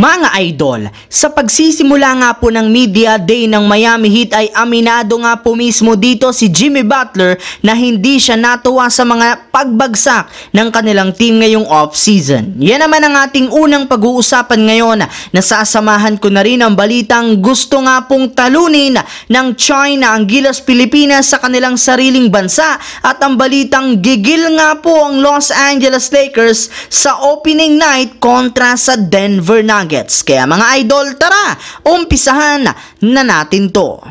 Mga idol, sa pagsisimula nga po ng media day ng Miami Heat ay aminado nga po mismo dito si Jimmy Butler na hindi siya natuwa sa mga pagbagsak ng kanilang team ngayong off-season. Yan naman ang ating unang pag-uusapan ngayon. Nasasamahan ko na rin ang balitang gusto nga pong talunin ng China ang Gilas Pilipinas sa kanilang sariling bansa at ang balitang gigil nga po ang Los Angeles Lakers sa opening night kontra sa Denver Nuggets. Kaya mga idol, tara, umpisahan na natin to.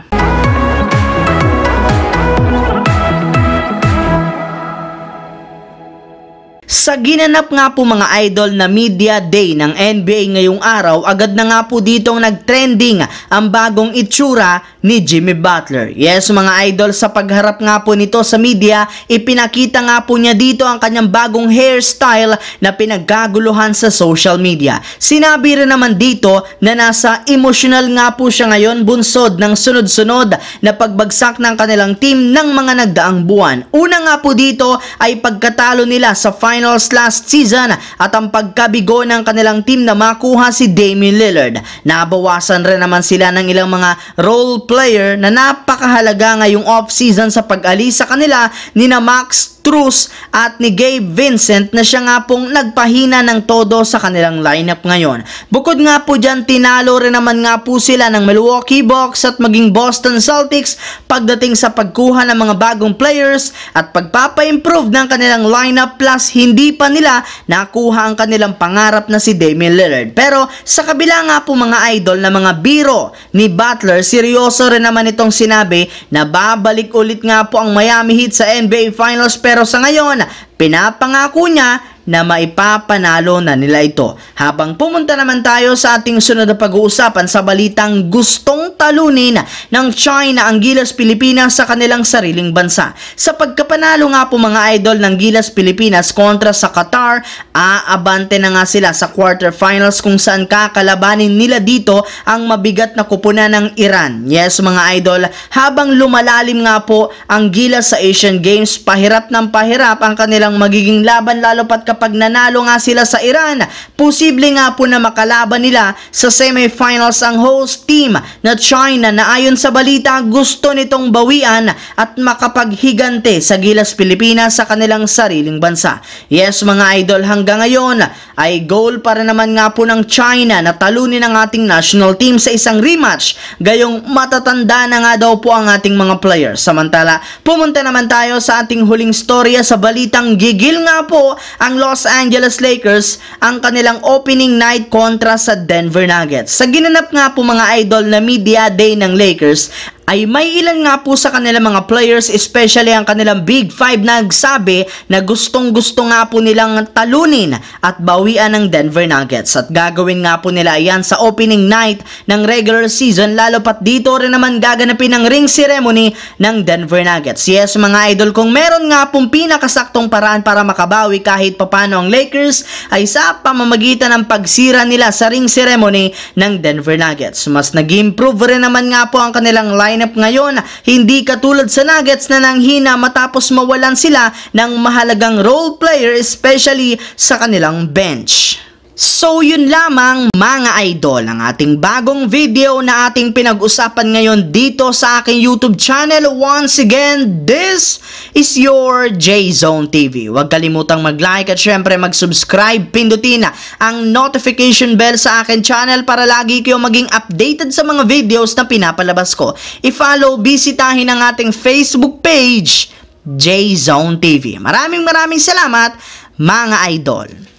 Sa ginanap nga po mga idol na media day ng NBA ngayong araw, agad na nga po ditong nagtrending ang bagong itsura ni Jimmy Butler. Yes mga idol, sa pagharap nga po nito sa media, ipinakita nga po niya dito ang kanyang bagong hairstyle na pinagkaguluhan sa social media. Sinabi rin naman dito na nasa emotional nga po siya ngayon bunsod ng sunod-sunod na pagbagsak ng kanilang team ng mga nagdaang buwan. Una nga po dito ay pagkatalo nila sa finals last season at ang pagkabigo ng kanilang team na makuha si Damian Lillard. Nabawasan rin naman sila ng ilang mga role player na napakahalaga ngayong off-season sa pag-alis sa kanila ni na Max Strus at ni Gabe Vincent na siya nga pong nagpahina ng todo sa kanilang lineup ngayon. Bukod nga po dyan, tinalo rin naman nga po sila ng Milwaukee Bucks at maging Boston Celtics pagdating sa pagkuha ng mga bagong players at pagpapa-improve ng kanilang lineup, plus hindi pa nila nakuha ang kanilang pangarap na si Damian Lillard. Pero sa kabila nga po mga idol na mga biro ni Butler, seryoso rin naman itong sinabi na babalik ulit nga po ang Miami Heat sa NBA Finals, pero sa ngayon, pinapangako niya na maipapanalo na nila ito. Habang pumunta naman tayo sa ating sunod na pag-uusapan sa balitang gustong talunin ng China ang Gilas Pilipinas sa kanilang sariling bansa. Sa pagkapanalo nga po mga idol ng Gilas Pilipinas kontra sa Qatar, aabante na nga sila sa quarterfinals kung saan kakalabanin nila dito ang mabigat na kupunan ng Iran. Yes mga idol, habang lumalalim nga po ang Gilas sa Asian Games, pahirap ng pahirap ang kanilang magiging laban, lalo pat kapag nanalo nga sila sa Iran. Posible nga po na makalaban nila sa semifinals ang host team na China na ayon sa balita gusto nitong bawian at makapaghigante sa Gilas Pilipinas sa kanilang sariling bansa. Yes mga idol, hanggang ngayon ay goal para naman nga po ng China na talunin ang ating national team sa isang rematch, gayong matatanda na nga daw po ang ating mga players. Samantala, pumunta naman tayo sa ating huling storya sa balitang gigil nga po ang Los Angeles Lakers ang kanilang opening night kontra sa Denver Nuggets. Sa ginanap nga po mga idol na media day ng Lakers, ay may ilan nga po sa kanilang mga players, especially ang kanilang Big Five, na nagsabi na gustong-gusto nga po nilang talunin at bawian ng Denver Nuggets. At gagawin nga po nila yan sa opening night ng regular season, lalo pat dito rin naman gaganapin ang ring ceremony ng Denver Nuggets. Yes mga idol, kung meron nga pong pinakasaktong paraan para makabawi kahit papano ang Lakers, ay sa pamamagitan ng pagsira nila sa ring ceremony ng Denver Nuggets. Mas nag-improve rin naman nga po ang kanilang lineup ngayon, hindi katulad sa Nuggets na nanghina matapos mawalan sila ng mahalagang role player, especially sa kanilang bench. So yun lamang mga idol ang ating bagong video na ating pinag-usapan ngayon dito sa aking YouTube channel. Once again, this is your J-Zone TV. Huwag kalimutang mag-like at syempre mag-subscribe. Pindutin ang notification bell sa aking channel para lagi kayo maging updated sa mga videos na pinapalabas ko. I-follow, bisitahin ang ating Facebook page, J-Zone TV. Maraming salamat mga idol.